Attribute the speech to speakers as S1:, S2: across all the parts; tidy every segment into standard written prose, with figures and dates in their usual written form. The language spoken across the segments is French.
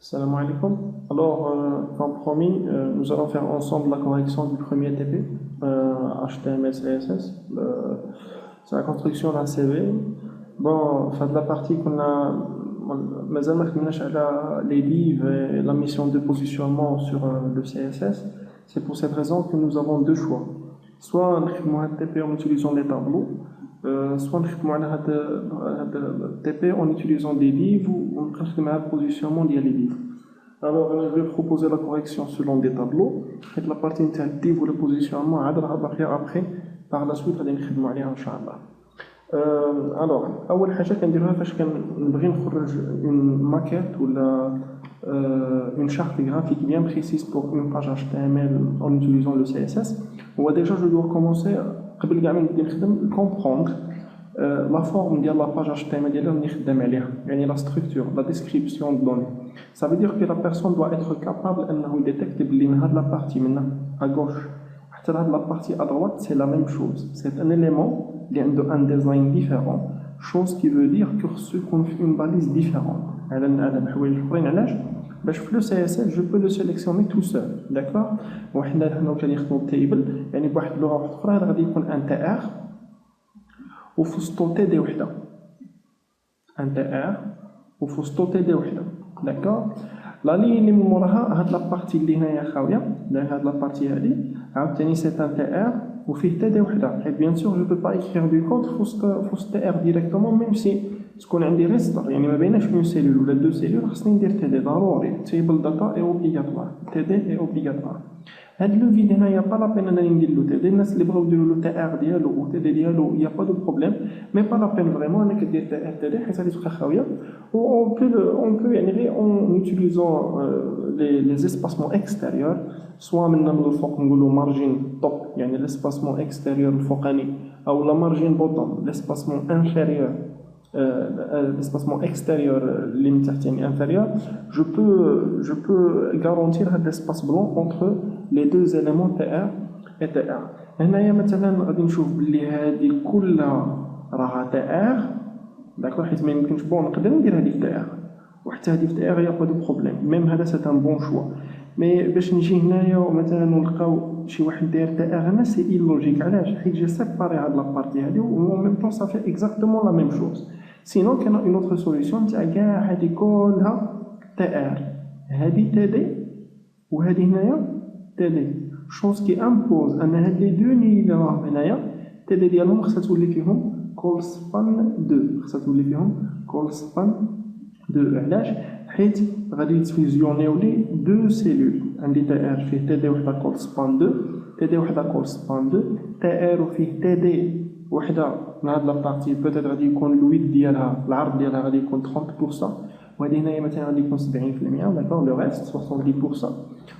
S1: Salam alaikum. Alors, comme promis, nous allons faire ensemble la correction du premier TP, HTML, CSS. C'est la construction d'un CV. Bon, fin de la partie qu'on a, مازال ما خدمناش على les livres et la mission de positionnement sur le CSS. C'est pour cette raison que nous avons deux choix. Soit نخدموا هاد TP en utilisant les tableaux, soit نخدموا على هاد TP en utilisant des livres ou نخدموا على le positionnement ديال les livres. Alors, je vais proposer la correction selon des tableaux. Et la partie interactive ou le positionnement, après, par la suite, غادي نخدموا عليها إن شاء الله. Alors, أول حاجة كنديروها فاش كنبغي نخرج une maquette ou une charte graphique bien précise pour une page HTML en utilisant le CSS. Déjà, je dois commencer قبل كاع ما نبدا نخدم comprendre la forme de la page HTML ديالها اللي نخدم عليها, يعني la structure, la description de données. Ça veut dire que la personne doit être capable انه détecter بلي من هاد la partie من à gauche حتى لهاد la partie à droite c'est la même chose. C'est un élément qui a un design différent, chose qui veut dire que ce qu'on fait une balise différente. على الحوايج الاخرين علاش باش في le CSS je peux le sélectionner tout seul, d'accord. وحنا حنا كنخدموا بالتيبل يعني بواحد اللغه اخرى هذا غادي يكون ان تي ار وفوسطو تي دي وحده, ان تي ار وفوسطو تي دي وحده, داكور. لا لين اللي من موراها هاد لابارتي اللي هنايا خاويه, هاد لابارتي هادي عاوتاني سي ان تي ار وفيه تي دي وحده, حيت بيان سور جو بو با اكريغ دو كود فوسط تي ار ديريكتومون ميم سي تكون عندي غير سطر, يعني ما بيناش اون سيلول ولا دو سيلول خصني ندير تي دي ضروري. تيبل داتا اي اوبليغاتوار, تي دي اي اوبليغاتوار. هاد لو فيد هنايا با لا بين انني ندير له تي دي. الناس اللي بغاو يديروا له تي ار ديالو و تي دي ديالو يا با دو بروبليم, مي با لا بين فريمون انك دير تي ار تي دي حيت غادي تبقى خاويه. و اون بو يعني غير اون يوتيليزون لي اسباسمون اكستيريور, سوا من الفوق نقولوا مارجين توب يعني لاسباسمون اكستيريور الفوقاني, او لا مارجين بوتوم لاسباسمون انفيريور l'espacement extérieur, ligne certaine inférieure, je peux garantir un espace blanc entre les deux éléments TR et TR. هنايا مثلا غادي نشوف بلي هذه كلها راها TR, داكور, حيت ما يمكنش بون نقدر ندير هذه في TR وحتى هذه في TR يا با دو بروبليم, ميم هذا سي ان بون شوا. مي باش نجي هنايا ومثلا نلقاو شي واحد داير تي ار هنا سي ايلوجيك, علاش؟ حيت جا سيباري هاد لابارتي هادي و ميم طون سا في اكزاكتومون لا ميم شوز. سينو كاين اون اوتر سوليسيون تاع كاع هادي كلها تي ار, هادي تي دي وهادي هنايا تي دي, شوز كي امبوز ان هاد لي دو ني اللي راهم هنايا تي دي ديالهم خصها تولي فيهم كول سبان 2, خصها تولي فيهم كول سبان 2. علاش؟ حيت غادي يتفيزيونيو لي دو سيلول. عندي تي ار فيه تي دي وحده كول سبان 2, تي دي وحده كول سبان 2, تي ار وفيه تي دي وحده من هاد لابارتي بوتيت غادي يكون الويد ديالها العرض ديالها غادي يكون 30%, وهادي هنايا مثلا غادي يكون 70%, داكور, لو ريست 70%.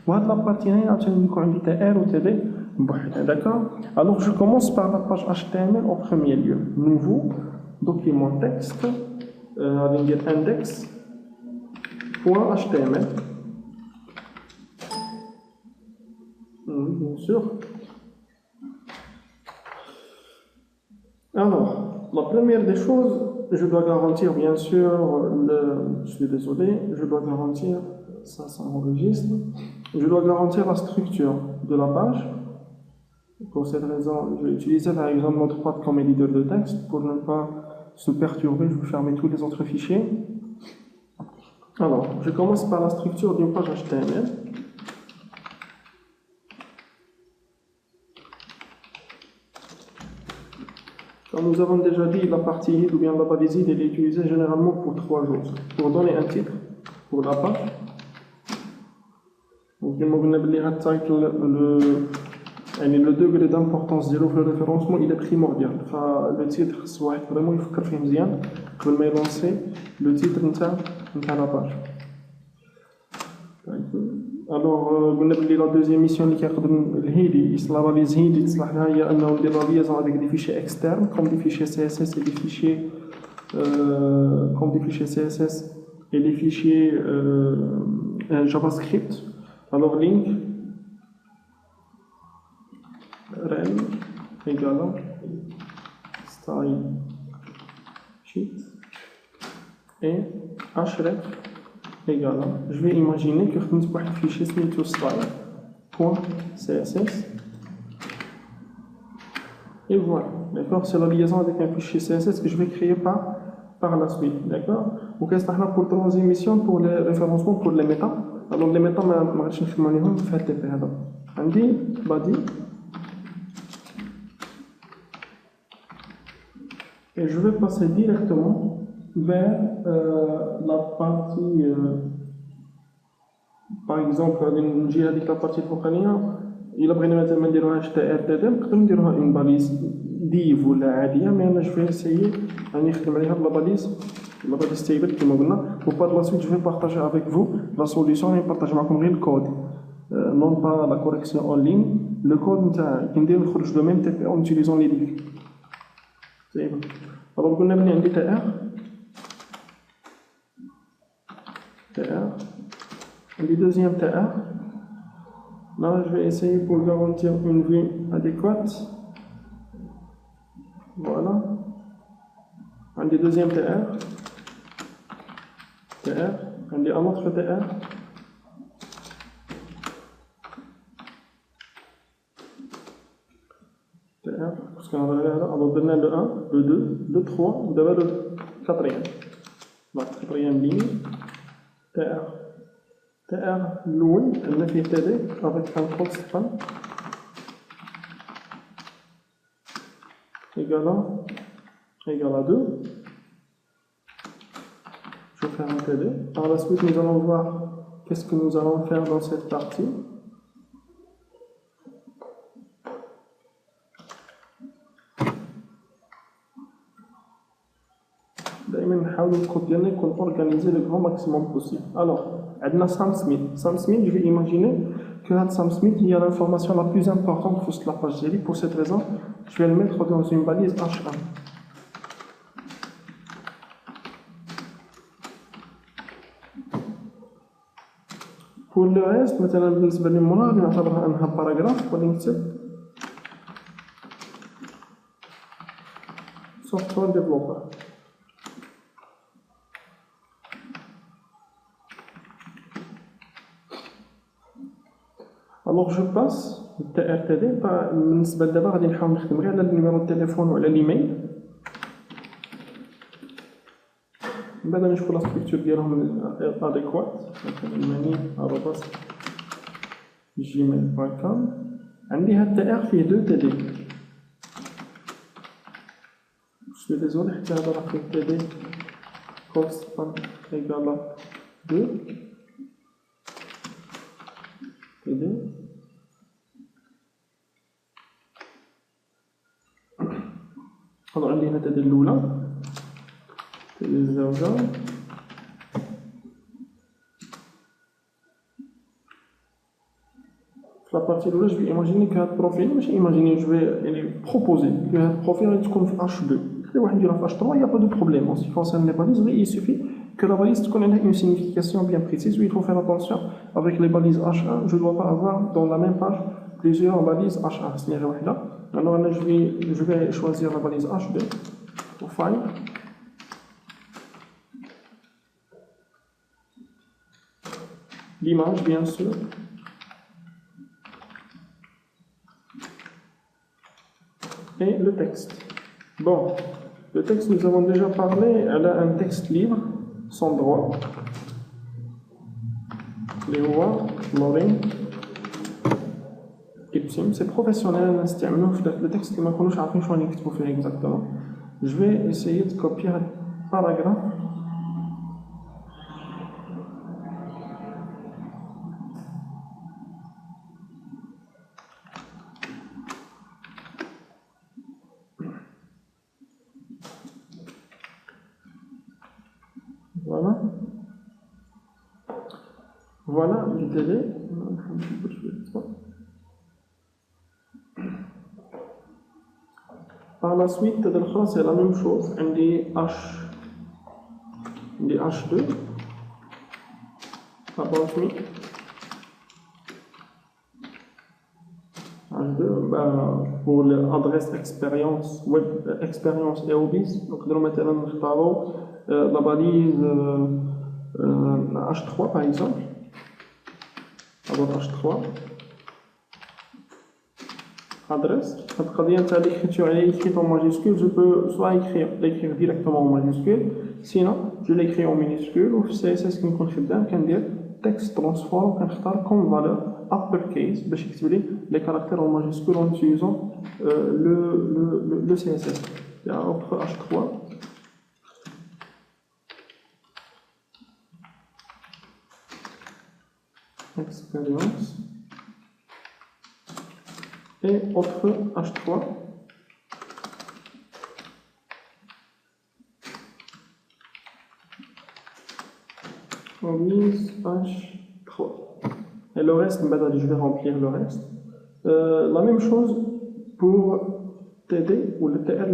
S1: وهاد لابارتي هنايا عاوتاني يكون عندي تي ار و تي دي بوحدها, داكور. الوغ جو كومونس بار لا باج HTML او بروميير ليو. نوفو دوكيمون تكست, غادي ندير index .html, bien sûr. Alors, la première des choses, je dois garantir bien sûr je suis désolé, je dois garantir, ça enregistre, je dois garantir la structure de la page. Pour cette raison, je vais utiliser par exemple Notepad comme éditeur de texte pour ne pas se perturber. Je vais fermer tous les autres fichiers. Alors, je commence par la structure d'une page HTML. Comme nous avons déjà dit, la partie id ou bien la balise id est utilisée généralement pour trois choses. Pour donner un titre pour la page. Donc, le degré d'importance de le référencement il est primordial. Le titre, soit vraiment il faut que je bien pour me lancer le titre de la page. Alors, la deuxième mission qui est la balise HIDI, c'est liaison avec des fichiers externes comme des fichiers CSS et des fichiers et des fichiers JavaScript. Alors, link rel égale style sheet et href égale. Je vais imaginer que je vais un fichier style.css. Et voilà, d'accord. C'est la liaison avec un fichier CSS que je vais créer par la suite, d'accord. Donc, c'est pour transmission, pour les référencements, pour les méta. Alors, les méta, je vais faire des choses. Andi, body. Et je vais passer directement vers la partie, par exemple, j'ai dit la partie focalière, il a pris maintenant HTML, نقدر نديروها une balise div ولا عادية, mais je vais essayer de نخدم عليها la balise table كما قلنا. وبعد la suite je vais partager avec vous la solution et partager معكم غير الكود, non pas la correction en ligne, le code نتاع كي ندير نخرج le même TP en utilisant les livres. C'est bon. Alors قلنا بلي عندي TR, le deuxième TR. Là, je vais essayer pour garantir une vue adéquate. Voilà. Un des deuxième TR. Un des un autre TR. Parce qu'on a alors donné le 1, le 2, le 3, vous avez le quatrième. La quatrième ligne. TR l'ouïe, elle me fait TD avec un constant égal à 2. Je vais faire un TD. Par la suite, nous allons voir qu'est-ce que nous allons faire dans cette partie. دائما نحاول الكود ديالنا يكون organisé le grand maximum possible. Alors, عندنا Sam Smith, je vais imaginer que Sam Smith il y a l'information la plus importante sur la page d'ici. Pour cette raison, je vais le mettre dans une balise H1. Pour le reste, مثلا بالنسبة للمراد نعتبرها أنها باراجراف ونكتب software developer. Alors je passe le TRTD, بالنسبة لدابا غادي نحاول نخدم غير على النيميرو التليفون وعلى الايميل. من بعد نشوفوا لا ستركتور ديالهم اديكوات. mani@gmail.com. عندي هاد TR فيه 2 TD. Je suis désolé, حتى هذا راه فيه TD constant égal à 2 TD. alors عندي هنا TD الأولى TD الزوجة. في la partie الأولى je vais imaginer que هاد البروفيل ماشي imaginer, je vais يعني proposer que هاد البروفيل غادي تكون في H2. خلي واحد يديرها في H3, il n'y a pas de problème. En ce qui concerne les balises, il suffit que la balise ait une signification bien précise. Oui, il faut faire attention avec les balises H1. Je ne dois pas avoir dans la même page plusieurs balises H1. Alors là, je vais choisir la balise H2 au file. L'image, bien sûr. Et le texte. Bon, le texte, nous avons déjà parlé. Elle a un texte libre, sans droit. Les rois, Loring, Ipsim, c'est professionnel. Le texte qui m'a connu, je ne sais pas ce faire exactement. Je vais essayer de copier un paragraphe. Voilà le TD. Par la suite, c'est la même chose. On dit H2. About me. H2 pour l'adresse expérience web expérience et hobbies. Donc, nous mettons la balise H3 par exemple. Alors H3. Adresse. L'écriture est écrite en majuscule. Je peux soit l'écrire directement en majuscule, sinon je l'écris en minuscule. Ou c'est ce qui me confirme qu'un texte transform comme valeur uppercase, les caractères en majuscule en utilisant le CSS. Il y a autre H3. Expérience. Et autre H3. On mise H3. Et le reste, je vais remplir le reste. La même chose pour TD ou le TR,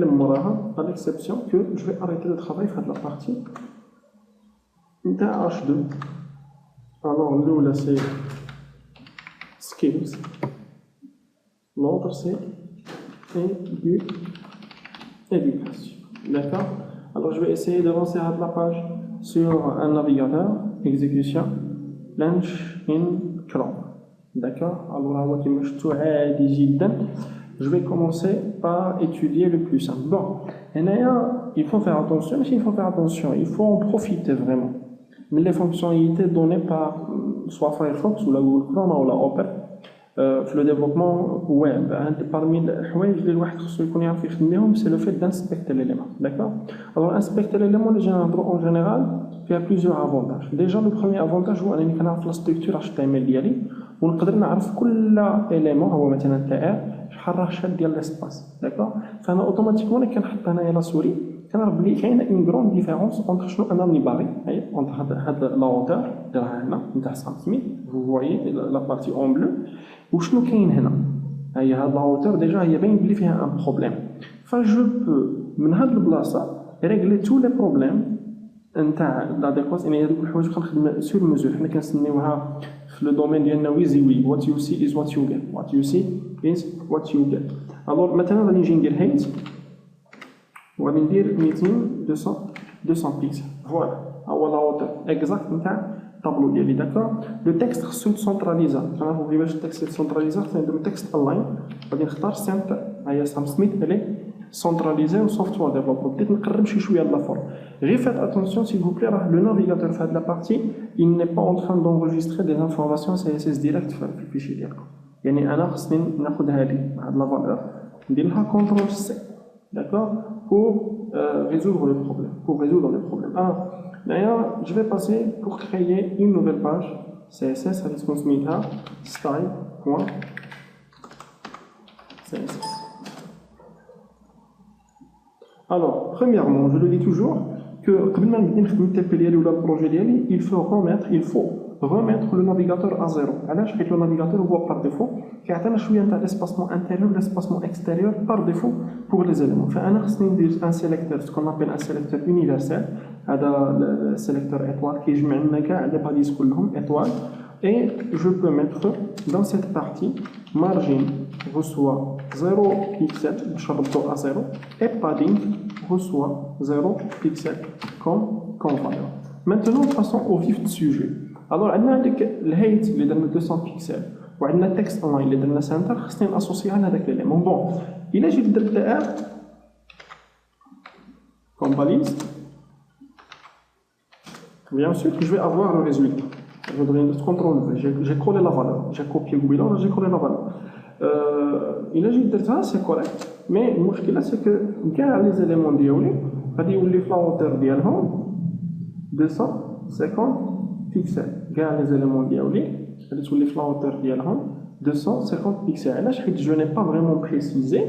S1: à l'exception que je vais arrêter le travail, faire de la partie H2. Alors, nous, là, c'est skills. L'autre, c'est éducation. D'accord? Alors, je vais essayer de lancer la page sur un navigateur, exécution, launch in Chrome. D'accord? Alors, je vais commencer par étudier le plus simple. Bon, il faut faire attention, mais il faut faire attention, il faut en profiter vraiment. Mais les fonctionnalités données par soit Firefox ou la Google Chrome ou la Opera, le développement web, parmi les c'est le fait d'inspecter l'élément. D'accord? Alors, inspecter l'élément, en général, il y a plusieurs avantages. Déjà, le premier avantage, c'est qu'on connaît la structure HTML. ونقدر نعرف كل élément هو مثلا تاع شحال راه شاد ديال l'espace. D'accord? فانا اوتوماتيكمون كنحط هنايا لا سوري كنعرف بلي كاينه اون غروند ديفيرونس اونتر شنو انا راني باغي اونتر هاد لا هوتور ديالها هنا نتاع سنتيمتر vous voyez la partie en bleu وشنو كاين هنا هي هاد لا هوتور ديجا هي باين بلي فيها ان بروبليم فجو بو من هاد البلاصه ريغلي تو لي بروبليم نتاع لاديكواس يعني هذوك الحوايج كنخدم سور ميزور حنا كنسميوها في لو دومين ديالنا ويزي وات يو سي از وات يو جيت وات يو سي از وات يو جيت الوغ مثلا غادي نجي ندير هيت وغادي ندير 200 بيكسل فوالا هو لا هوتور اكزاكت نتاع الطابلو ديالي داكور لو تكست خصو يتسونطراليزا كنعرفو كيفاش التكست يتسونطراليزا خصنا نديرو تكست اونلاين غادي نختار سنتر هي سام سميث الي centralisé au software développeur. Peut-être نقرب شويه de la forme. Rien faites attention s'il vous plaît, le navigateur fait de la partie, il n'est pas en train d'enregistrer des informations CSS direct في الفيشي ديالكم. يعني انا خصني ناخذ هذه لا فالور ندير لها كنترول سي. D'accord? Pour résoudre le problème. Alors, d'ailleurs, je vais passer pour créer une nouvelle page CSS avec ce qu'on se met là, style.css. Alors, premièrement, je le dis toujours que le projet il faut remettre le navigateur à zéro. Alors, le navigateur voit par défaut qu'il y a l'espacement intérieur et l'espacement extérieur par défaut pour les éléments. Un sélecteur, ce qu'on appelle un sélecteur universel, le sélecteur étoile qui je mets les balises étoile. Et je peux mettre dans cette partie margin reçoit 0 pixel, à 0, et padding reçoit 0 pixel comme valeur. Maintenant, passons au vif du sujet. Alors, on a le height qui est de 200 pixels, ou on a le texte online qui est de center, qui est associé à l'élément. Bon, il est de TR comme balise. Bien sûr que je vais avoir le résultat. Je dois juste contrôler. J'ai collé la valeur. J'ai copié le bilan, j'ai collé la valeur. Il a dit que c'est correct. Mais le problème, c'est que les éléments d'Ioli, c'est-à-dire la hauteur d'Ioli, 250 pixels. Les éléments d'Ioli, c'est-à-dire la hauteur d'Ioli, 250 pixels. Là, je n'ai pas vraiment précisé.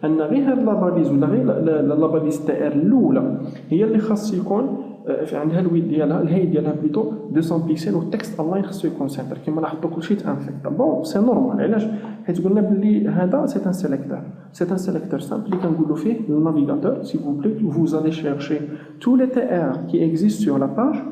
S1: أن غير هاد لاباليز ولا غير لاباليز تاع الأولى هي اللي خاص يكون عندها الويد ديالها الهاي ديالها بليتو 200 بيكسل والتكست اونلاين خاصو يكون سنتر كما لاحظتوا كلشي تانفيكت بون سي نورمال علاش حيت قلنا بلي هذا سي ان سيليكتور سامبل اللي كنقولوا فيه النافيغاتور سي فو بلي vous allez chercher tous les TR qui existent sur la page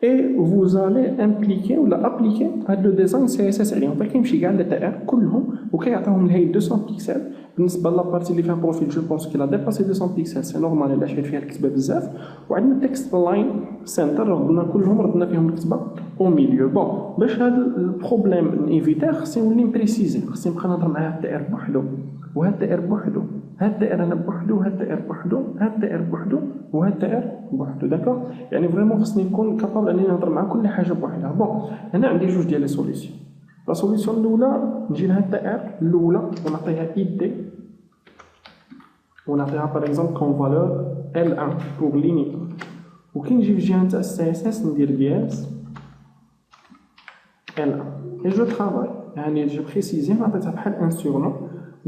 S1: et vous allez impliquer ou appliquer le design CSS عليهم فكيمشي كاع لي تي ار كلهم وكيعطيهم الهيئه 200 بيكسل بالنسبه لابارتي اللي فيها بروفيل جو بونس كي لا ديباسي 200 بيكسل سي نورمال الا شحال فيها الكتابه بزاف وعندنا التكست لاين سنتر ردنا فيهم الكتابه او ميليو بون باش هذا البروبليم نيفيتاه خصني نولي بريسيزي خصني نبقى نهضر مع هاد التي ار بوحدو وهاد التي ار بوحدو هاد التي ار انا بوحدو وهاد التي ار بوحدو هاد التي ار بوحدو وهاد التي ار بوحدو داكوغ يعني فريمون خصني نكون كابابل انني نهضر مع كل حاجه بوحدها بون هنا عندي جوج ديال لي سوليسيون لا سوليسيون الاولى نجي لهاد التي ار الاولى ونعطيها ايدي ونعطيها باغ اكزومبل كون فالور L1 بوغ ليني وكي نجي في الجهه تاع السي اس اس ندير دياز L1 اي جو ترافاي يعني جو بريسيزي عطيتها بحال ان سورنو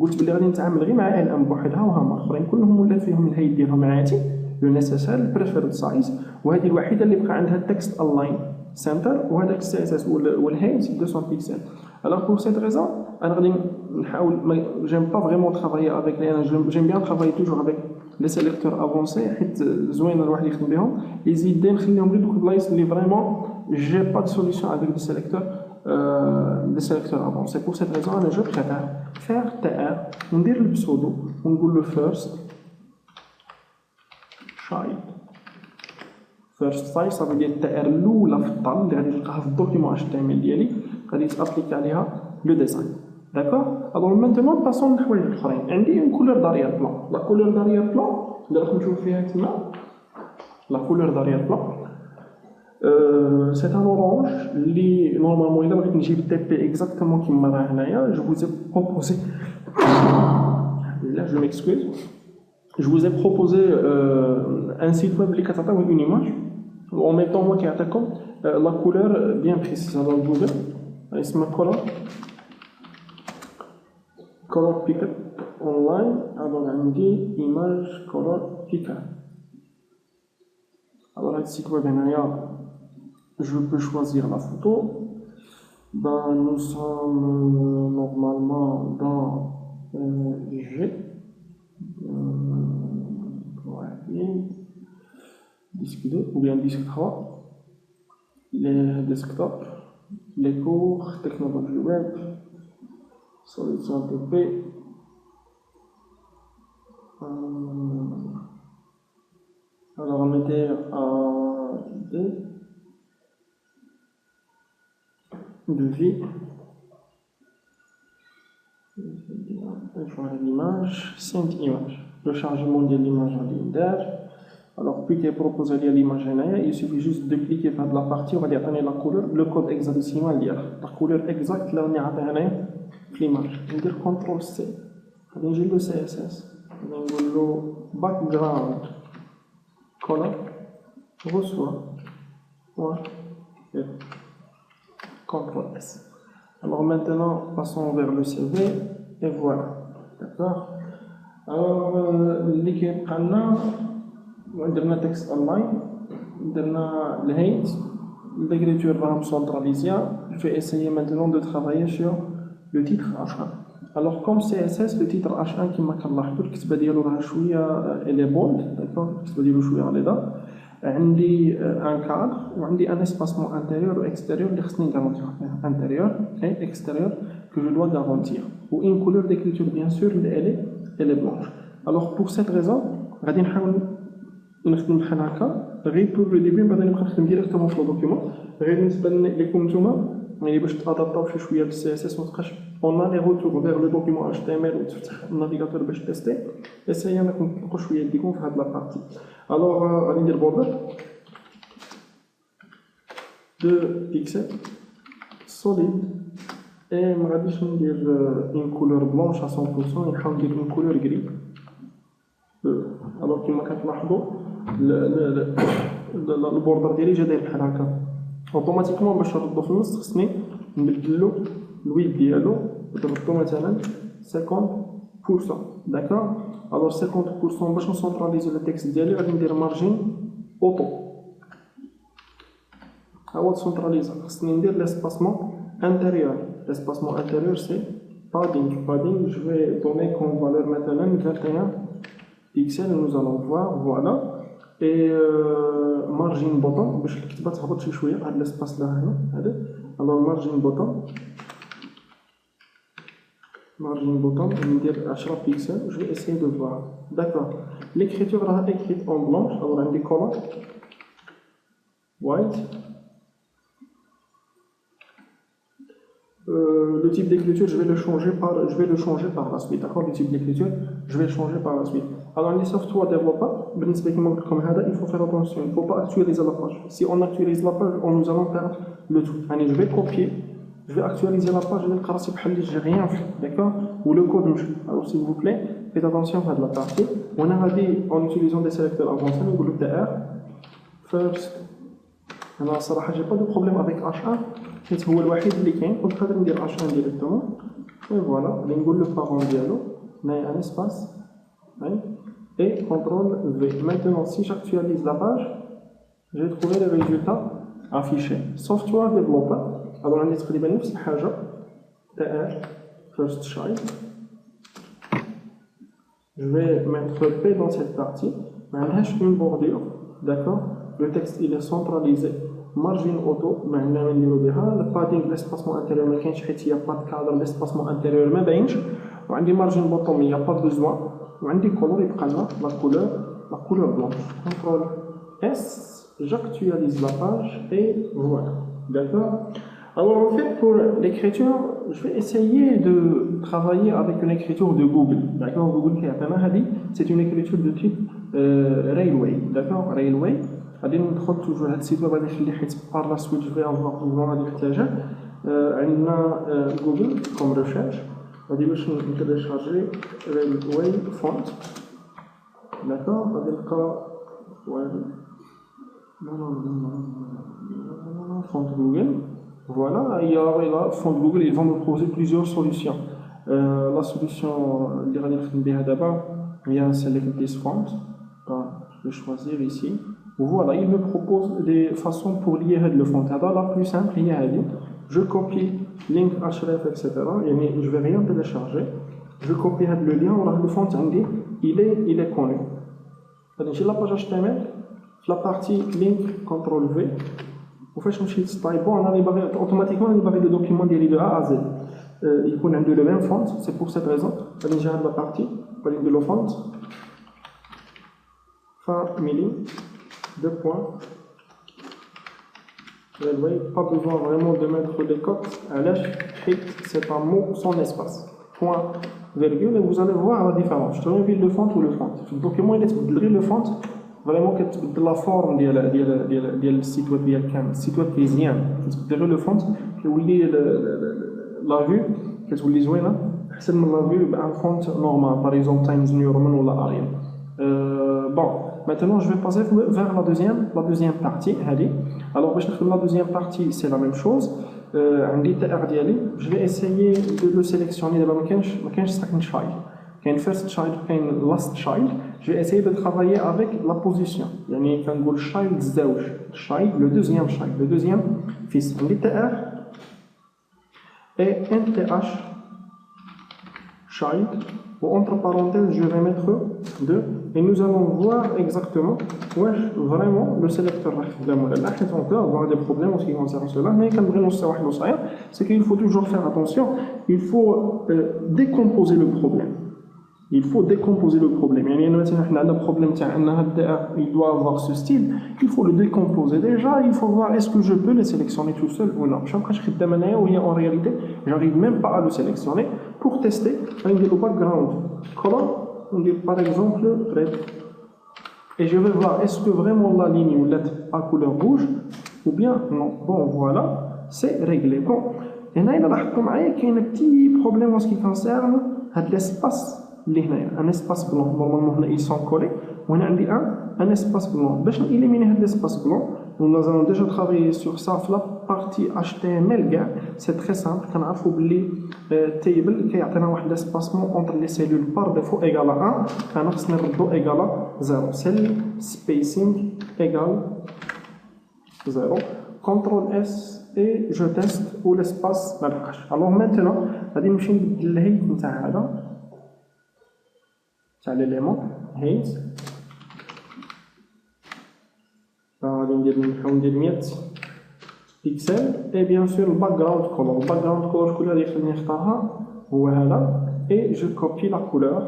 S1: قلت بلي غادي نتعامل غير مع L1 بوحدها وهما الاخرين كلهم ولات فيهم الهيد ديالهم عادي لو نيسيسير البريفيرد سايز وهذه الوحيده اللي بقى عندها التكست الاين سنتر وهذاك السي اس اس والهيد 200 بيكسل alors pour cette raison انا غادي نحاول j'aime pas vraiment travailler avec les j'aime bien travailler toujours avec les sélecteurs avancés حيت زوين الواحد يخدم بهم يزيد نخليهم لي دوك البلايص اللي فريمون j'ai pas de solution avec des sélecteurs avancés pour cette raison انا je préfère faire TR وندير البسودو ونقول له first child first size صافي ديال التائر الاولى في الطال اللي غادي تلقاها في الدوكيمون اش تي ام ال ديالي غادي تابليك عليها لو ديزاين داكوغ الوغ مانتونون باسون للحوايج الاخرين عندي اون كولور داريير بلان لا كولور داريير بلان اللي راكم تشوفوا فيها تما لا كولور داريير بلان سي ان اورانج اللي نورمالمون الا بغيت نجيب التي بي اكزاكتومون كيما راه هنايا جو vous ai proposé là je m'excuse je vous ai proposé un site web اللي كتعطيو une image en même temps moi كيعطيكم la couleur bien précise alors Google اسمها color picker online alors عندي image color picker alors هاد السيت ويب هنايا je peux choisir la photo ben nous sommes normalement dans G disque 2 ou bien disque 3 les desktops les cours technologie web solution TP alors on mettait à devis je vois l'image send image le chargement de l'image en ligne. Alors puis qu'il est proposé l'image il suffit juste de cliquer sur la partie on va dire la couleur le code hexadécimal la couleur exacte là on y a l'image on dire CTRL C on dit le CSS on dit le background color reçoit CTRL S alors maintenant passons vers le CV et voilà d'accord alors l'équipe درنا تكست اونلاين درنا الهيت l'écriture راهم centralisée je vais essayer maintenant de travailler sur le titre H1 alors comme CSS le titre H1 كما كنلاحظوا الكتابه ديالو راه شويه elle est bold d'accord الكتابه ديالو شويه غليظه عندي ان كادر وعندي ان اسباسمون انتيريور و اكستيريور اللي خصني نغارونتيو فيه انتيريور اي اكستيريور que je dois garantir ou une couleur d'écriture bien sûr elle est blanche alors pour cette raison غادي نحاول نخدم بحال هكا غير بور لو ديبي بعد نبقى نخدم ديريكتومون في الدوكيمون غير بالنسبه لكم نتوما يعني باش تادابطاو شي شويه للسي اس اس ما تبقاش اون لي روتور فيغ لو دوكيمون اتش تي ام ال وتفتح النافيغاتور باش تيستي اسايا انكم تلقاو شويه يديكم في هاد لا بارتي الوغ غادي ندير بوردر 2 بيكسل سوليد اي ما غاديش ندير اون كولور بلونش ا 100% نحاول ندير اون كولور غري الوغ كيما كتلاحظوا البوردر ديالي جا داير بحال هكا اوتوماتيكمون باش نردو في النص خصني نبدلو الويد ديالو نردو مثلا 50% داكوغ الوغ 50% باش نسونطراليزي لو تكست ديالي غادي ندير مارجين اوتو ها هو سونطراليزا خصني ندير لاسباسمون انتيريور لاسباسمون انتيريور سي padding je vais donner comme valeur maintenant 21 pixels nous allons voir voilà et margin bottom باش الكتابه تهبط شي شويه هاد l'espace là هنا هذا alors margin bottom ندير 10 pixels. Je vais essayer de voir. D'accord, l'écriture là écrite en blanche. Alors عندي color white. Le type d'écriture, je vais le changer par la suite. D'accord, le type d'écriture, je vais le changer par la suite. Alors, les software développeurs, il faut faire attention. Il ne faut pas actualiser la page. Si on actualise la page, nous allons perdre le tout. Allez, je vais copier, je vais actualiser la page, je n'ai rien fait. D'accord, ou le code. Alors, s'il vous plaît, faites attention à la partie. On a dit, en utilisant des sélecteurs avancés, nous le TR. First. Alors, صراحة, j'ai pas de problème avec H1. حيت هو الوحيد اللي كاين ونقدر ندير H1 ديريكتومون. اي فوالا اللي نقول لو بارون ديالو هنايا ان اسباس اي كونترول في. Maintenant si j'actualise la page, je vais trouver les résultats affichés. Software developer. Alors عندي تقريبا نفس الحاجه TR first child. Je vais mettre P dans cette partie. ما عندهاش une bordure. D'accord, le texte il est centralisé. Margin auto, le padding, l'espacement intérieur, il n'y a pas de cadre, l'espacement intérieur, mais margin bottom, il n'y a pas besoin. La couleur blanche. CTRL S, j'actualise la page et voilà. D'accord. Alors en fait, pour l'écriture, je vais essayer de travailler avec une écriture de Google. D'accord, Google c'est une écriture de type Railway. D'accord, Railway. غادي ندخل توجور هاد السيت ويب غادي نخليه حيت بار لا سويت جو في افوار بلون غادي نحتاجها. عندنا جوجل كوم ريشيرش غادي باش نتيليشارجي ريلوي فونت. داكوغ غادي نلقى font Google. Voilà, il y a là, font Google, ils vont me proposer plusieurs solutions. La solution, il y a Select this font. Je vais choisir ici. Voilà, il me propose des façons pour lier le font. La plus simple, je copie link href, etc. Je ne vais rien télécharger. Je copie le lien, le font, il est connu. J'ai la page HTML, la partie link, CTRL V. Vous faites un sheet style, automatiquement, il va le document de A à Z. Il connaît le même font, c'est pour cette raison. J'ai la partie, de le font. Family, 2 points. Vous voyez, pas besoin vraiment de mettre des cotes. C'est un mot sans espace. Point, virgule, et vous allez voir la différence. Je te reviens le font ou le font. Le document, il est le font. Vraiment de la forme du site web site web parisien. C'est le font que vous lisez la vue que vous lisez là, c'est la vue un font normal, par exemple Times New Roman ou la Arial. Bon, maintenant je vais passer vers la deuxième partie. Alors la deuxième partie c'est la même chose. Je vais essayer de le sélectionner d'abord second child. First child, last child, je vais essayer de travailler avec la position. Quand on child, le deuxième fils. TR et NTH child, ou entre parenthèses, je vais mettre 2 et nous allons voir exactement où est vraiment le sélecteur. On peut avoir des problèmes en ce qui concerne cela, mais c'est qu'il faut toujours faire attention, il faut décomposer le problème. Il faut décomposer le problème. Le problème, il doit avoir ce style. Il faut le décomposer. Déjà, il faut voir est-ce que je peux le sélectionner tout seul ou non. En réalité, j'arrive même pas à le sélectionner. Pour tester, on dit le background color, on dit par exemple red. Et je vais voir est-ce que vraiment la ligne ou lettre à couleur rouge ou bien non. Bon, voilà, c'est réglé. Bon, et là, il y a un petit problème en ce qui concerne l'espace. Un espace blanc, normalement ils sont collés. On a un espace blanc. Pour éliminer l'espace blanc, nous avons déjà travaillé sur ça. La partie HTML, c'est très simple. On a une table qui a un espacement entre les cellules par défaut égal à 1, on a égal à 0. Cell spacing égale 0. CTRL S et je teste où l'espace marche. Alors maintenant, on va dire l'élément height غادي ندير 100 بيكسل. اي بيان سور الباكغراوند كولور، الباكغراوند كولور شكون اللي خليني نختارها هو هذا. اي جو كوبي لا كولور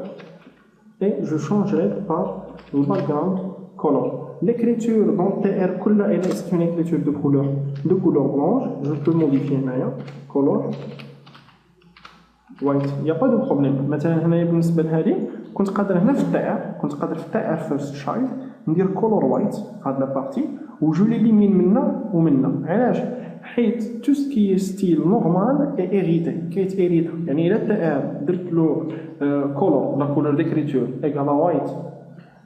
S1: اي جو شونجي بار الباكغراوند كولور. L'écriture dans TR كلها c'est une écriture de couleur blanche. Je peux modifier هنايا color white, il y a pas de problème. مثلا هنايا بالنسبه لهذه كنت قادر هنا في التاء first child ندير color white هاد لا بارتي وجو ليليمين منا ومنا. علاش؟ حيت تو سكي ستيل نورمال اي هيريتي كيت هيريتا. يعني الا التاء درت له color لا كولور ديكريتور ايغالا وايت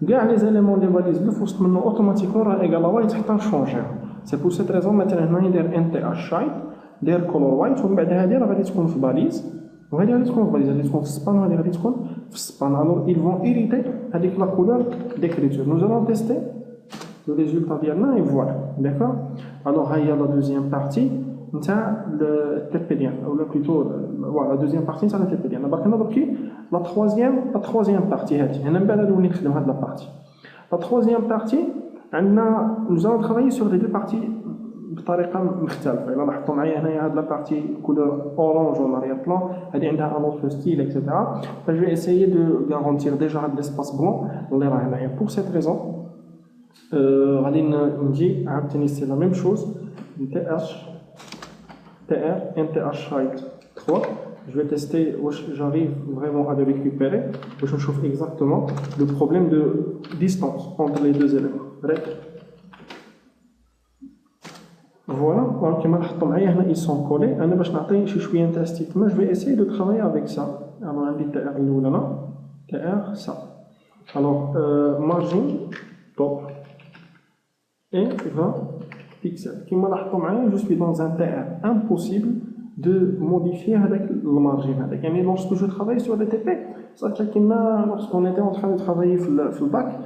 S1: كاع لي زاليمون اللي غادي يزيدو في وسط منه اوتوماتيكمون راه ايغالا وايت حتى نشونجيها. سي بور سيت ريزون مثلا هنا ندير ان تي اش شايد داير كولور وايت ومن بعد هذه راه غادي تكون في باليز وهذه غادي تكون في باليز، غادي تكون في السبان وهذه غادي تكون في السبان. الوغ ils vont hériter هذيك لا كولور ديكريتور. nous allons tester le résultat ديالنا اي فوالا داكور. الوغ ها هي لا دوزيام بارتي نتاع التي بي ديالنا اولا بلوتو فوالا لا دوزيام بارتي نتاع التي بي ديالنا. باقي لنا دركي لا تروازيام بارتي هذه. هنا من بعد غادي نولي نخدم هاد لا بارتي. لا تروازيام بارتي عندنا nous allons travailler sur les deux parties بطريقه مختلفه. الا لاحظتوا معايا هنايا هاد لا بارتي كولور اورانج و لاريير بلان هادي عندها ان اوتر ستيل اكسيتيرا. فجو ايسايي دو غارونتير ديجا هاد ليسباس بلون اللي راه هنايا. بور سيت ريزون غادي نجي عاوتاني سي لا ميم شوز تي ار ان تي اش شايد 3. Je vais tester واش j'arrive vraiment à le récupérer باش نشوف exactement le problème de distance entre les deux éléments. Voilà, donc كما لاحظتوا معايا هنا ils sont collés. انا باش نعطي شي شويه نتاع استثمار je vais essayer de travailler avec ça. alors عندي تي ار الاولى هنا تي ار ça. alors margin top et 20 pixels. كما لاحظتوا معايا je suis dans un TR impossible de modifier هذاك المارجين هذاك. يعني lorsque je travaille sur les TP صافي كما lorsqu'on était en train de travailler في الباك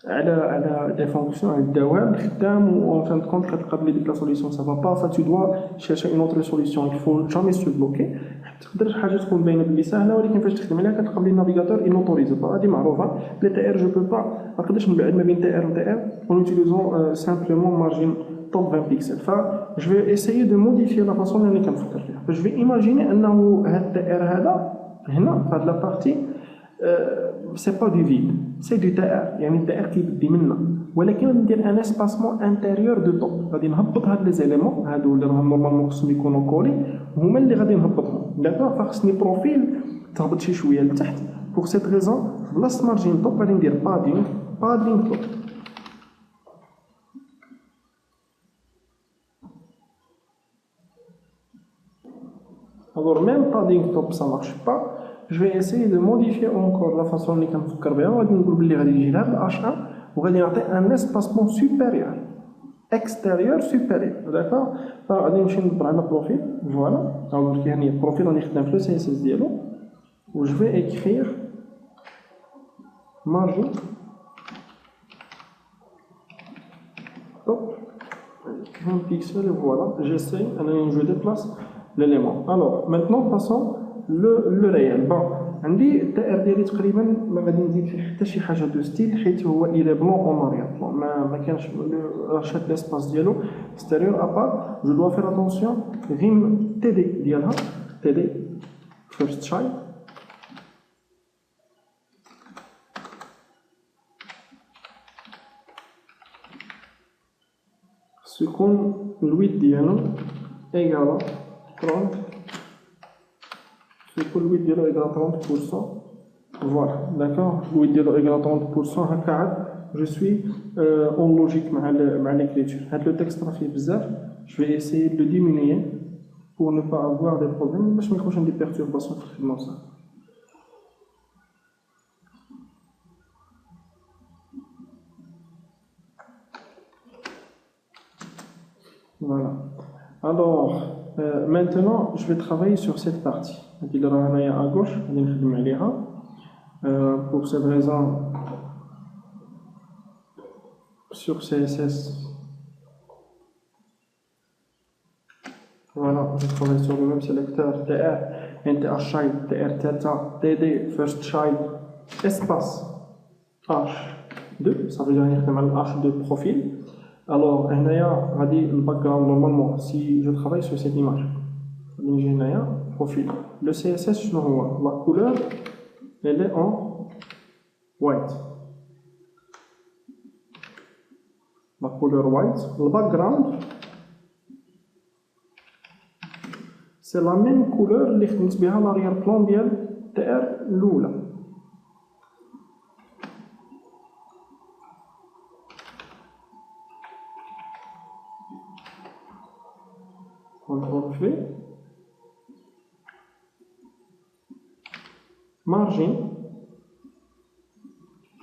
S1: على des fonctions على الدوام خدام و en fin de compte كتلقى بلي ديك لا سوليسيون ça va pas. fa tu dois chercher une autre solution. il faut jamais se bloquer. تقدر حاجه تكون باينه بلي ساهله ولكن فاش تخدم عليها كتلقى بلي النافيغاتور il n'autorise pas. هذه معروفه. لي تي ار je peux pas ما نقدرش نبعد ما بين تي ار و تي ار en utilisant simplement margin top 20 pixels. ف je vais essayer de modifier la façon اللي كنفكر فيها. ف je vais imaginer انه هذا التي ار هذا هنا في هذه لا بارتي c'est pas du vide, c'est du TR. يعني التي ار كيبدي منا ولكن ندير ان اسباسمون انتيريور دو طوب. غادي نهبط هاد لي زيليمون هادو اللي راهم نورمالمون خصهم يكونوا كولي هما اللي غادي نهبطهم داكوغ. فخصني بروفيل تهبط شي شويه لتحت. بور سيت ريزون في بلاصه مارجين طوب غادي ندير بادينغ طوب. alors même padding top ça marche pas. je vais essayer de modifier encore la façon اللي كنفكر بها. وغادي نقول بلي غادي يجي لهاد الاش 1 وغادي نعطي ان اسباسمون سوبيريور اكستيريور سوبيريور داكوغ. فغادي نمشي ندبر على بروفيل فوالا. alors يعني البروفيل راني خدام في لو سي اس اس ديالو و je vais écrire margin top 20 pixels. voilà j'essaie انني je déplace l'élément. alors maintenant passons le réel. bon عندي التائر ديالي تقريبا ما غادي نزيد فيه حتى شي حاجه دو ستيل حيت هو الى بلون اون اريير بلون ما كانش رشاد ليسباس ديالو ستيريور ابار. جو دو فير اتونسيون غير تي دي ديالها تي دي فيرست شايلد خصو يكون الويت ديالو ايكالا 30 يكون الويت ديالو ايكالا 30%. فوالا داكوغ. الويت ديالو ايكالا 30% هكا عاد جو سوي اون لوجيك مع ليكريتور. هاد لو تكست راه فيه بزاف. جو في اسيي دو ديمينيي pour ne pas avoir des problèmes باش ما يكونش عندي perturbation في الخدمه صافي. voilà. alors maintenant je vais travailler sur cette partie اللي راه هنايا à gauche غادي نخدم عليها. pour cette raison sur CSS voilà je travaille sur le même sélecteur TR NTH child TR theta TD first child espace H2 ça veut dire نخدم على H2 profil. Alors, le background, normalement, si je travaille sur cette image, profil. Le CSS, la couleur, elle est en white. La couleur white. Le background, c'est la même couleur que je à l'arrière-plan de TR Lula. CTRL V. Margin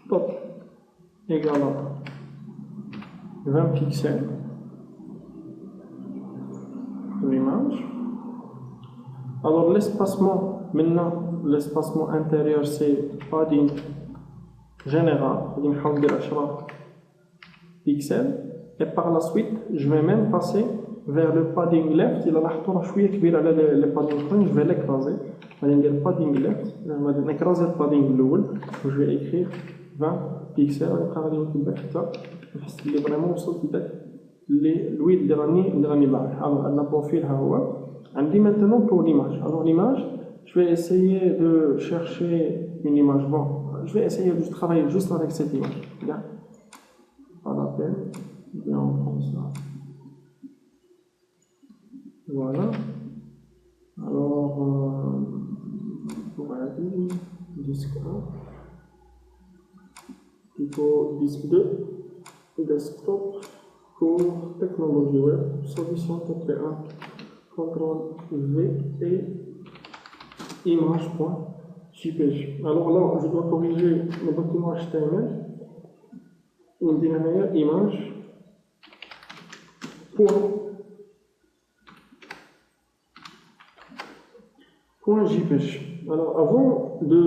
S1: top égale à 20 pixels pour l'image. Alors l'espacement, maintenant l'espacement intérieur c'est padding général, on va dire 10 pixels, et par la suite je vais même passer vers le padding left. Il a la chouïa كبير على le padding point, je vais l'écraser. Je vais dire padding left, je vais écraser le padding l'oul, je vais écrire 20 pixels. Je vais dire que je vraiment وصلت للويد اللي راني باغي. Alors le profil ها هو. عندي maintenant pour l'image. Alors l'image, je vais essayer de chercher une image. Bon, je vais essayer de travailler juste avec cette image. Bien. Pas la peine. Bien, on prend ça. Voilà. Alors, pour aller, disque 1, plutôt disque 2, desktop, pour technologie web, solution TP1, CTRL V et image.jpg. Alors là, je dois corriger le document HTML. On dit la image .jpg. Alors avant de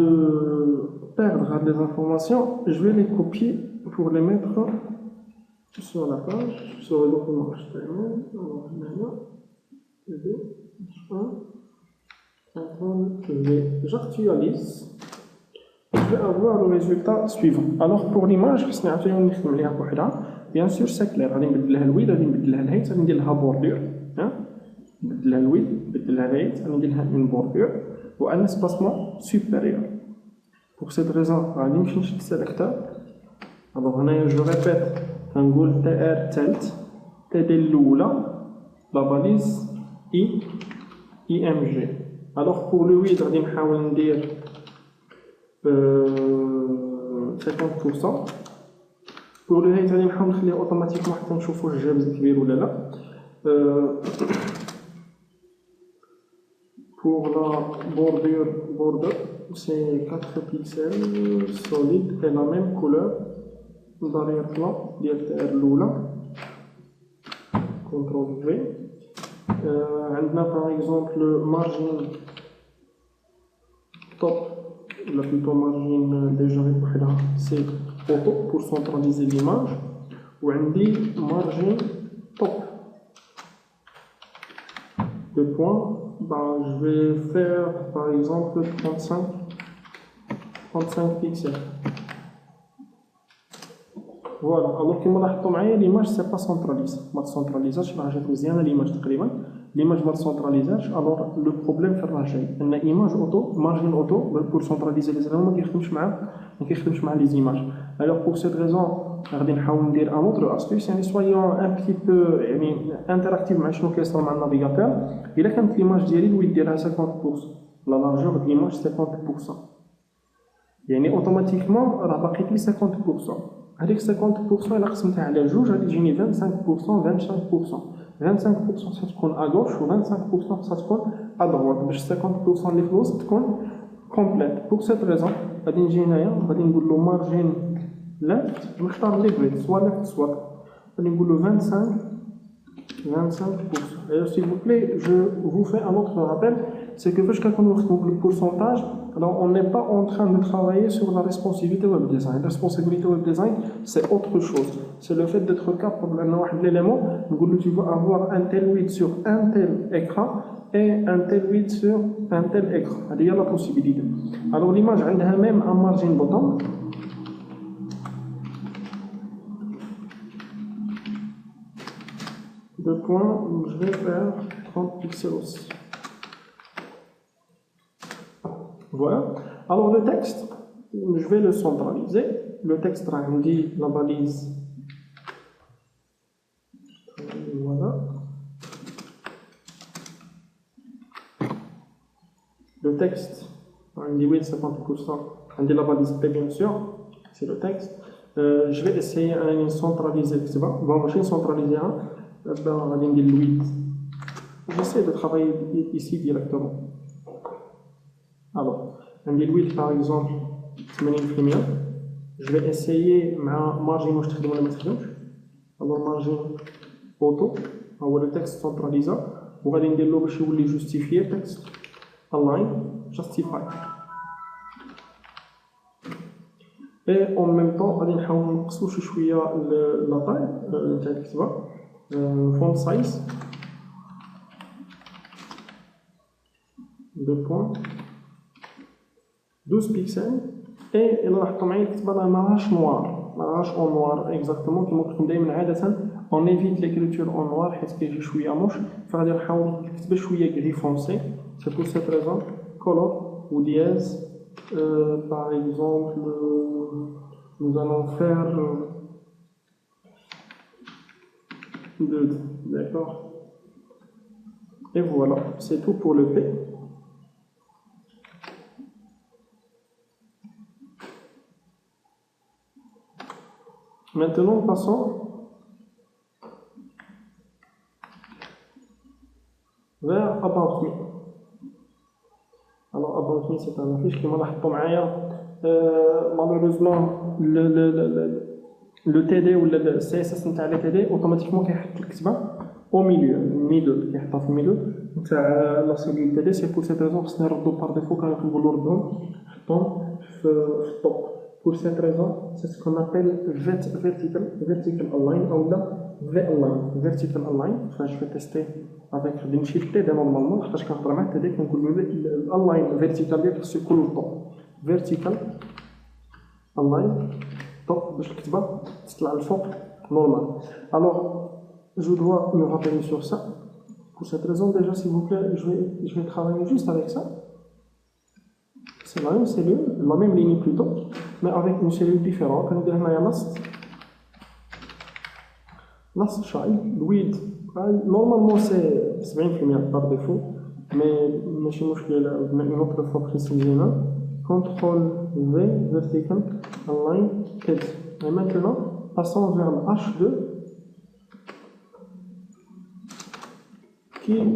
S1: perdre des informations, je vais les copier pour les mettre sur la page, sur le document HTML. Alors maintenant, j'actualise, je vais avoir le résultat suivant. Alors pour l'image, bien sûr c'est clair, on va نبدلها الويد, on va نبدلها الهيت, on va ندير لها bordure, نبدلها الويد, نبدلها الهيت, on va ندير لها une bordure ou un espacement supérieur. Pour cette raison, on va نمشي le sélecteur. Alors je répète, on va TR tilt, TD الأولى, la balise IMG. Alors pour le width, on va dire 50%. Pour le height, on va نخليه automatiquement حتى نشوفوا الجبز كبير ولا لا. Pour la bordure, c'est 4 pixels solides et la même couleur d'arrière-plan ديال الأولى. CTRL V. عندنا par exemple le margin top, la plutôt margin déjà بوحدها c'est auto pour centraliser l'image, ou عندي margin top de point, je vais faire par exemple 35 pixels. Voilà, alors كما لاحظتوا معايا l'image c'est pas centralisé, ما تسونتراليزاش راه جات مزيانه l'image تقريبا. L'image ما تسونتراليزاش. Alors le problème في راه جاي ان image auto, margin auto pour centraliser les éléments ما كيخدمش مع les images. Alors pour cette raison غادي نحاول ندير un autre astuce, يعني soyons un petit peu يعني interactif مع شنو كيصرا مع النافيغاتور. الا كانت l'image ديالي الويد ديالها 50%, la largeur de l'image 50%, يعني اوتوماتيكمون راه باقي لي 50%. هذيك 50% الا قسمتها على جوج غادي تجيني 25%. 25% ستكون à gauche و 25% ستكون à droite باش 50% اللي في الوسط تكون كومبليت. بور سيت ريزون غادي نجي هنايا غادي نقول له مارجين ليفت, نختار اللي بغيت سوا ليفت سوا غادي نقول له 25%. Et s'il vous plaît, je vous fais un autre rappel, c'est que quand on retrouve le pourcentage, alors on n'est pas en train de travailler sur la responsivité web design. La responsabilité web design, c'est autre chose. C'est le fait d'être capable d'un élément, tu vas avoir un tel width sur un tel écran et un tel width sur un tel écran. Il y a la possibilité. Alors l'image, elle a même un margin bottom. Le point, je vais faire 30 pixels aussi. Voilà. Alors le texte, je vais le centraliser. Le texte, on dit la balise. Voilà. Le texte, on dit oui, 50%. On dit la balise P, bien sûr, c'est le texte. Je vais essayer de centraliser, c'est bon, je vais centraliser un, on va dire le 8. J'essaie de travailler ici directement. Alors, on dit le 8 par exemple, 80%. Je vais essayer مع margin واش تخدم ولا ما تخدمش. Alors margin auto, هو le texte centralisé وغادي ندير له باش يولي justifier texte align justify. Et en même temps غادي نحاول نقصوا شويه لا طاي تاع الكتابه font size 12 pixels et الا لاحظتوا معايا الكتابه راه ماهاش نوار ماهاش اون نوار اكزاكتومون كيما قلت لكم دائما عاده اون ايفيت ليكريتور اون نوار حيت كيجي شويه موش فغادي نحاول الكتابه شويه غري فونسي سي بور سيت ريزون كولور و دياز par exemple nous allons faire 2, d'accord, et voilà, c'est tout pour le P. Maintenant passons vers About Me. Alors About Me c'est un affiche qui m'a لاحظتوا معايا malheureusement le TD ou le CSS نتاع le TD automatiquement كيحط الكتابه au milieu كيحطها في الميلو نتاع لا سيلول TD. c'est pour cette raison خصني نردو par défaut كانوا كنقولوا ردهم نحطهم في الطوب. Pour cette raison, c'est ce qu'on appelle vertical align ou V-align. Vertical align, enfin, je vais tester avec une shift T normalement, parce que je vais vous dire que align vertical, c'est le top. Vertical align, top, je vais vous dire le normal. Alors, je dois me rappeler sur ça. Pour cette raison, déjà, s'il vous plaît, je vais travailler juste avec ça. C'est la même cellule, la même ligne plutôt, mais avec une cellule différente. On dirait que last child, width, normalement c'est 70% par défaut, mais je vais une autre fois préciser. Ctrl V, vertical, align, text. Et maintenant, passons vers le H2, qui est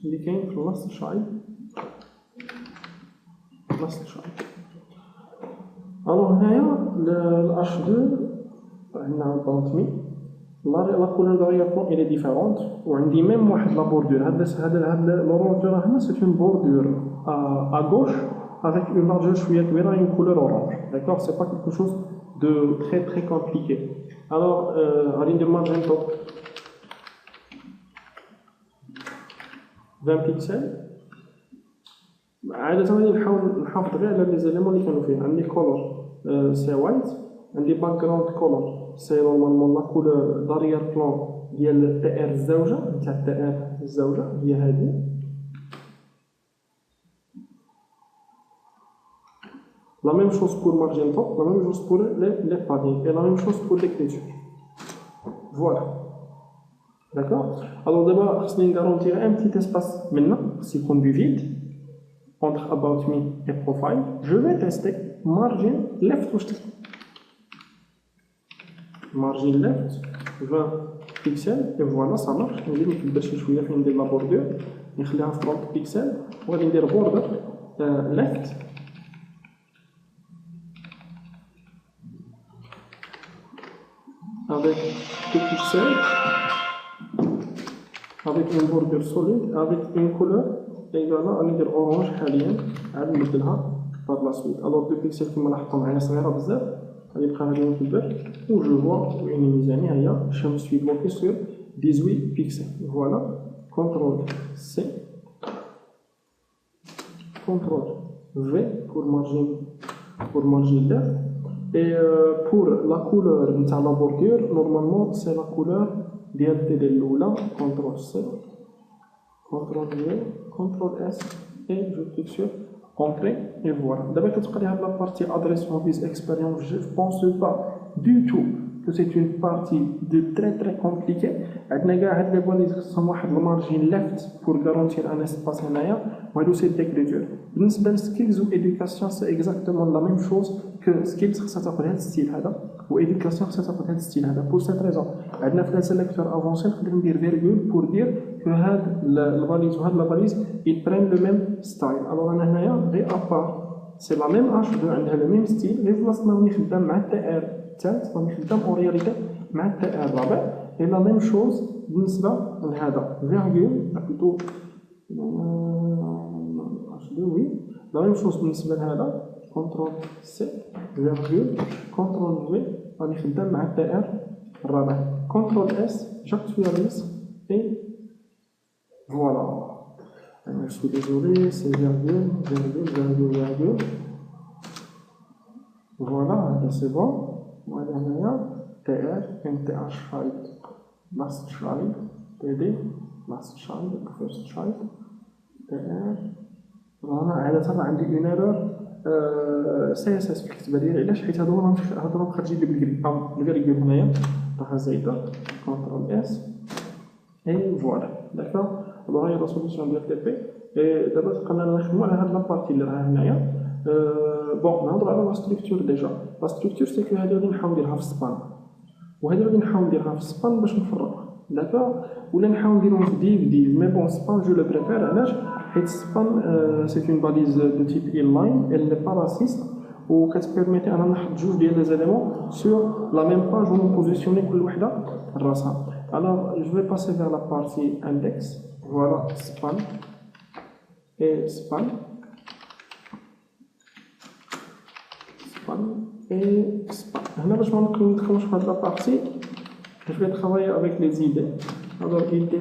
S1: le last child. Alors le H2 la couleur d'arrière-plan elle est différente وعندي même واحد la bordure هذا l'orange هنا c'est une bordure à gauche avec une largeur شويه كبيره une couleur orange, d'accord, c'est pas quelque chose de très compliqué. Alors غادي ندير margin top 20 pixels. عادة غادي نحاول نحافظ غير على لي زيليمون اللي كانوا فيه. عندي كولور سي وايت، عندي باك جراوند كولور سي نورمالمون لا كولور داريير بلون ديال التي ار الزوجة نتاع التي ار الزوجة هي هادي. La même chose pour margin top, la même chose pour les padding et la même chose pour l'écriture. Voilà. D'accord. Alors d'abord, خصني نغارونتيغ un petit espace maintenant, s'il conduit vide. Entre About Me et Profile, je vais tester margin left. Margin left, 20 pixels, et voilà, ça marche. On dit que je vais faire la bordure, je vais faire 30 pixels, on va dire border left. Avec 2 pixels, avec une bordure solide, avec une couleur. ايغالا غندير اورانج حاليا عاد نبدلها par la suite. Alors 2 pixels كما لاحظتوا معايا صغيره بزاف غادي يبقى غادي نكبر و جو فوا يعني ميزاني هي je me suis bloqué sur 18 pixels. Voilà, CTRL C, CTRL V pour margin left. Et pour la couleur de la bordure, normalement c'est la couleur ديال تي دي الاولى كونترول سي كونترول في كونترول اس اي جو كليك سور Entrée et voilà. D'abord, quand tu regardes la partie adresse service expérience, je ne pense pas du tout que c'est une partie de très compliquée. Les balises sont une margin left pour garantir un espace هنايا وهذو c'est d'écriture. بالنسبة للskills ou éducation, c'est exactement la même chose que skills خصها تاخذ هذا الستيل هذا و éducation خصها تاخذ هذا الستيل هذا. Pour cette raison, عندنا في السيلكتور avancé نقدر ندير virgule pour dire que هاد الباليز وهاد الباليز ils prennent le même style. Alors أنا هنايا غير à part c'est la même H2 عندها le même style غير بلاصة راني خدام مع التي ار الثالث راني خدام en réalité مع التي ار الرابع. Et la même chose بالنسبة لهذا virgule plutôt H2 oui la même chose بالنسبة لهذا كنترول سي virgule كنترول في راني خدام مع التي ار الرابع كنترول اس j'actualise et voilà. Je suis désolé, c'est virgule. Voilà, c'est bon. Voilà, TR, NTH child, last child, TD, last child, first child, TR. Voilà, عادة عندي une erreur CSS في الكتابة ديالي علاش حيت هادو راهم خارجين لي بالكري الفيرغول هنايا راها زايدة كونترول اس اي فوالا داكوغ. Alors, il y a la solution de FTP. Et d'abord, quand on a la partie qui est là, bon, on a la structure déjà. La structure, c'est que nous allons faire un span. Et nous allons faire un span pour nous. D'accord? Ou nous allons faire un div. Mais bon, span, je le préfère. Et span, c'est une balise de type inline. Elle n'est pas raciste. Ou qui permet de mettre des éléments sur la même page où nous positionnons chaque race. Alors, je vais passer vers la partie index. Voilà, span et span et span. Là, je vais commencer par la partie. Je vais travailler avec les idées. Alors, ID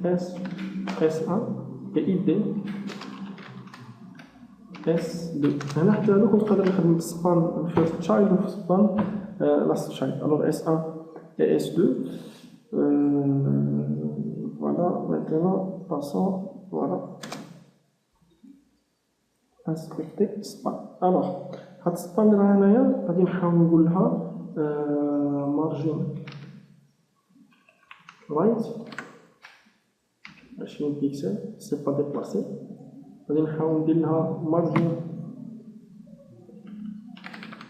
S1: S1 et ID S2. Là, nous allons span first child ou span last child. Alors, S1 et S2. Voilà, maintenant passons, voilà, inspecter span. Alors, cette span de l'année, on va نقول لها margin right 20 pixels, c'est pas déplacé. On va ندير لها margin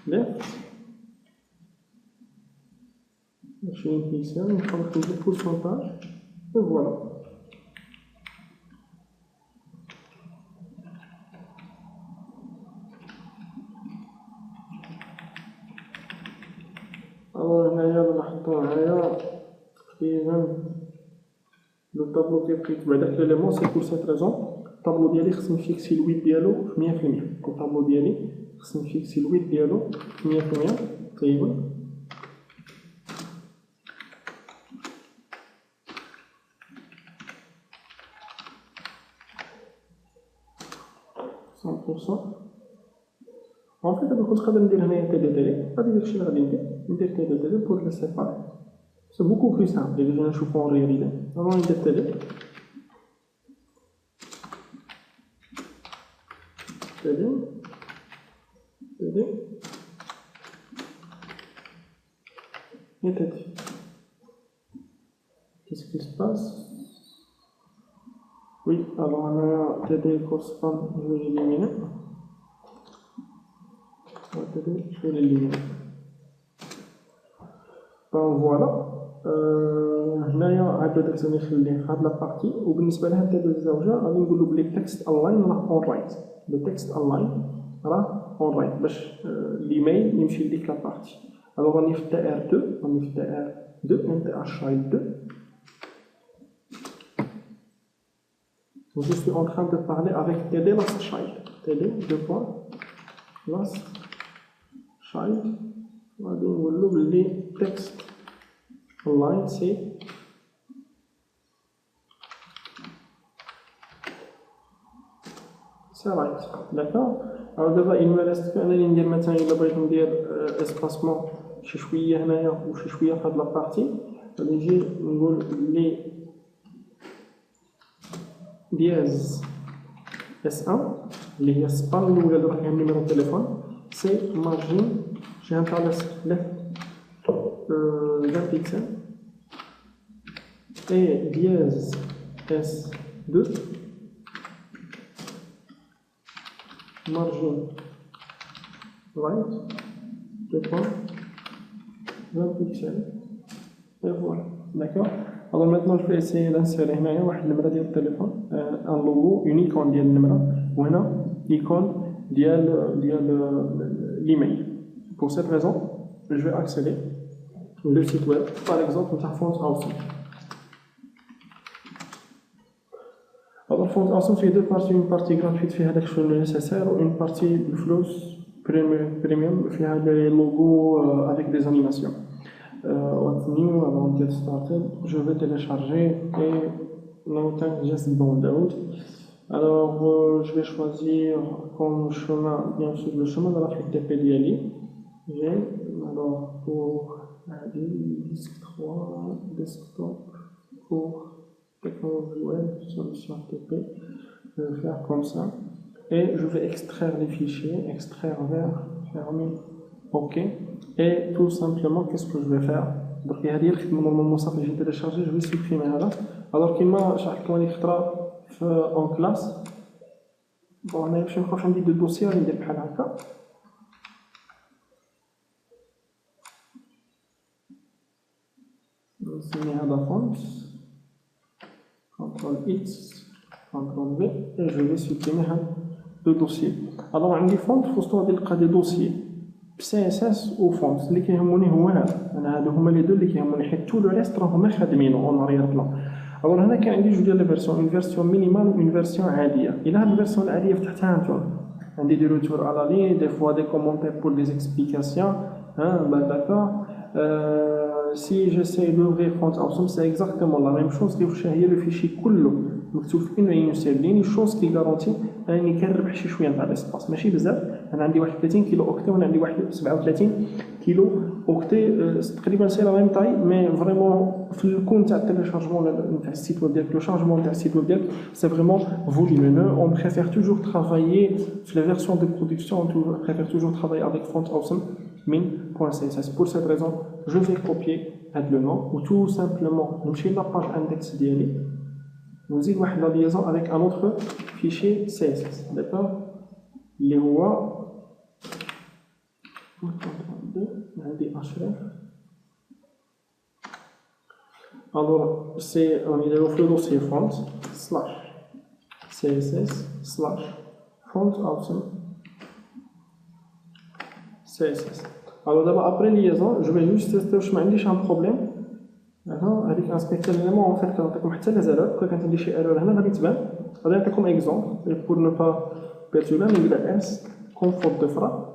S1: left 20 pixels, on va faire le pourcentage. Et voilà. Alors, on a le tableau qui est pris. L'élément, c'est pour cette raison. Le tableau d'Yali, c'est fixé le 8 dialo, 100%. Le tableau d'Yali, c'est fixé le 8 dialo, 100%. C'est bon. 100%. En fait, je vais dire que TDD, pas dire que je vais dire TDD pour le séparer. C'est beaucoup plus simple. Les gens chauffent en réalité. Alors, on dit TD. Et TD. Qu'est-ce qui se passe? Oui, alors on a TD correspond, je vais l'éliminer. TD, je vais l'éliminer. Donc voilà. هنايا عاد درت نخلي هاد لا بارتي وبالنسبه لها تي الزوجه غادي نقولوا بلي تكست اونلاين راه اون رايت لو تكست اونلاين راه اون رايت باش الايميل يمشي لديك لا بارتي. الوغ راني في تي ار 2 راني في تي ار 2 ان تي اتش اي 2. Je suis en train de parler avec TD last child. TD, deux points. Last child. On va dire les textes online, c'est right. D'accord? Alors d'abord, il me reste qu'un ligne maintenant, il va ندير espacement شي شويه هنايا وشي شويه في هاد لا بارتي. نجي نقول لي دياز S1 اللي هي السبان الاولى اللي راه فيها نيميرو التليفون سي مارجين جي انترلس له 20 بيكسل et dièse S2 margin right 20 pixels et voilà d'accord. Alors maintenant je vais essayer d'insérer هنايا واحد النمرة ديال التليفون ان لوغو اون ايكون ديال النمرة وهنا ايكون ديال l'email. Pour cette raison je vais accéder le site web par exemple نتاع Fonts Awesome. Alors Fonts Awesome فيه deux parties, une partie gratuite فيها داك الشغل nécessaire و une partie بفلوس premium فيها les logos avec des animations. What's new, avant de get started, je vais télécharger et now just download. Alors je vais choisir comme chemin, bien sûr le chemin de la FTP d'IALI. J'ai alors pour disque 3, desktop, pour technologie web, solution FTP, je vais faire comme ça. Et je vais extraire les fichiers, extraire vers, fermer. OK. Et tout simplement, qu'est-ce que je vais faire? Donc, il y a des choses que j'ai téléchargé, je vais supprimer là. Alors qu'il m'a chargé en classe. Bon, on a eu un peu de dossier, on a des palaka. C'est la fonte. CTRL X, CTRL V, et je vais supprimer le dossier. Alors, on a des fontes, il faut trouver des dossiers. CSS و فونت اللي كيهموني هو هذا انا هادو هما لي دو اللي كيهموني حيت تو لو ريست راهما خادمينو اون اريير بلان. الوغ هنا كاين عندي جوج ديال لي فيرسيون اون فيرسيون مينيمال و اون فيرسيون عاديه. الا هاد الفيرسيون العاديه فتحتها هانتوما عندي دي روتور على لي دي فوا دي كومونتير بور دي اكسبليكاسيون داكور. Si j'essaie d'ouvrir Fonts Awesome, c'est exactement la même chose. اللي واش هي لو فيشي كله مكتوب في انه ينسيرليني شوز كي غارونتي انني كنربح شي شويه نتاع ليسباس ماشي بزاف. انا عندي 31 كيلو اوكتي وانا عندي 37 كيلو اوكتي تقريبا سي لا ميم تاي مي فريمون في الكون تاع التيليشارجمون تاع السيت ويب ديالك لو شارجمون تاع السيت ويب ديالك سي فريمون فوليمينeux. On préfère toujours travailler في les versions de production, on préfère toujours travailler avec Fonts Awesome min.css. Pour cette raison, je vais copier le nom ou tout simplement نمشي la page index ديالي ونزيد واحد la liaison avec un autre fichier CSS, d'accord, اللي هو عندي href. Alors c'est on est le dossier font slash css slash font awesome css. Alors d'abord après liaison, je vais juste tester واش ما عنديش un problème. d'accord, هذيك انسبكتور ليمون en fait كنعطيكم حتى لي زيرور كون كانت عندي شي ايرور هنا غادي تبان. غادي نعطيكم اكزومبل pour ne pas perturber ندير اس كونفورت دو فرا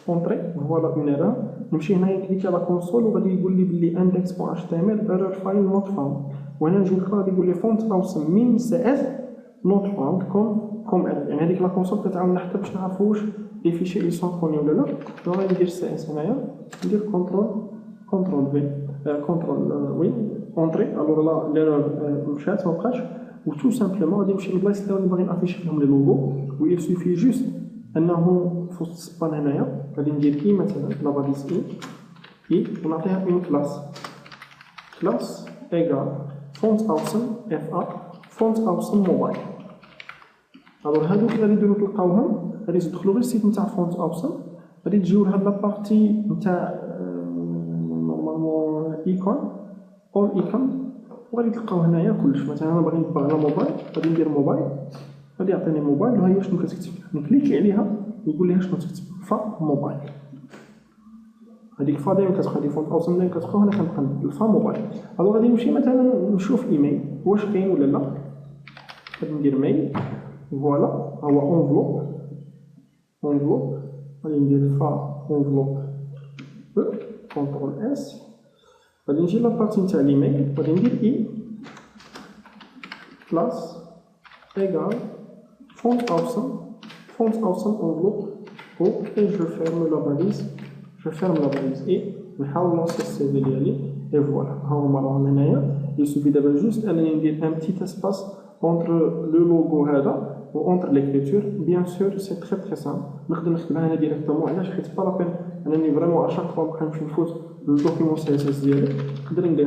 S1: اونطري فوالا اون ايرور. نمشي هنايا كليك على كونسول وغادي يقول لي بلي index.html error file not found. وهنا نجي نلقى غادي يقول لي فونت اوسم من سي اس not found كوم ايرور. يعني هذيك لا كونسول كتعاوننا حتى باش نعرفوا واش لي فيشي اي سون كوني ولا لا. غادي ندير سي اس هنايا ندير كونترول في كونترول وي اونطري. الوغ لا ليرور مشات مابقاش و تو سامبلومون غادي نمشي للبلايص اللي باغي نافيشي فيهم لي لوغو و il suffit juste انه في وسط السبان هنايا غادي ندير اي مثلا لا فاليز اي ونعطيها اون كلاس ايغال فونت اوسم اف ا فونت اوسم موبايل. الوغ هادوك اللي غادي تلقاوهم غادي تدخلوا غير السيت نتاع فونت اوسم غادي تجيو لهاد لابارتي نتاع نورمالمون ايكون اول ايكون وغادي تلقاو هنايا كلش. مثلا انا باغي نطبع على موبايل غادي ندير موبايل غادي يعطيني موبايل وها هي شنو كتكتب نكليكي عليها ويقول ليها شنو تكتب فا موبايل. هذيك فا دايما كتبقى دي فونت اوسم دايما كتبقى هنا كنبقى الفا موبايل. الو غادي نمشي مثلا نشوف ايميل واش كاين ولا لا. غادي ندير ميل فوالا هو انفلوب غادي ندير فا انفلوب كونترول اس. غادي نجي لابارتي نتاع ليميل غادي ندير اي كلاس ايغال فونت اوسم انفلوب et je ferme la valise et نحاول نوصل السي في ديالي et voilà. Il suffit d'avoir juste un petit espace entre le logo ou entre l'écriture. Bien sûr, c'est très très simple. Directement, je ne pas la peine. Vraiment, à chaque fois que je fais le document CSS,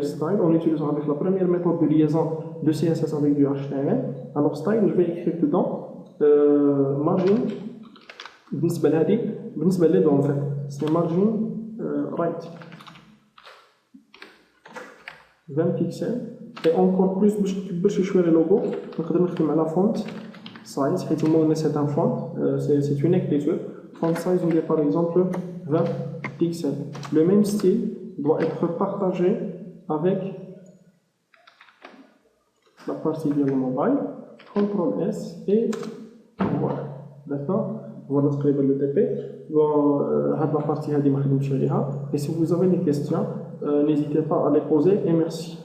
S1: style, en utilisant avec la première méthode de liaison de CSS avec du HTML. Alors, style, je vais écrire dedans margin. En fait, c'est margin right. 20 pixels. Et encore plus, باش نشوي le logo, نقدر نخدم على font size, حيت هما c'est un font, c'est une écriture. Font size, on dit par exemple 20 pixels. Le même style doit être partagé avec la partie de mobile. CTRL S et voilà. D'accord. Voilà تقريبا le TP. Bon, la partie هذه ما خدمتش عليها. Et si vous avez des questions, n'hésitez pas à les poser et merci.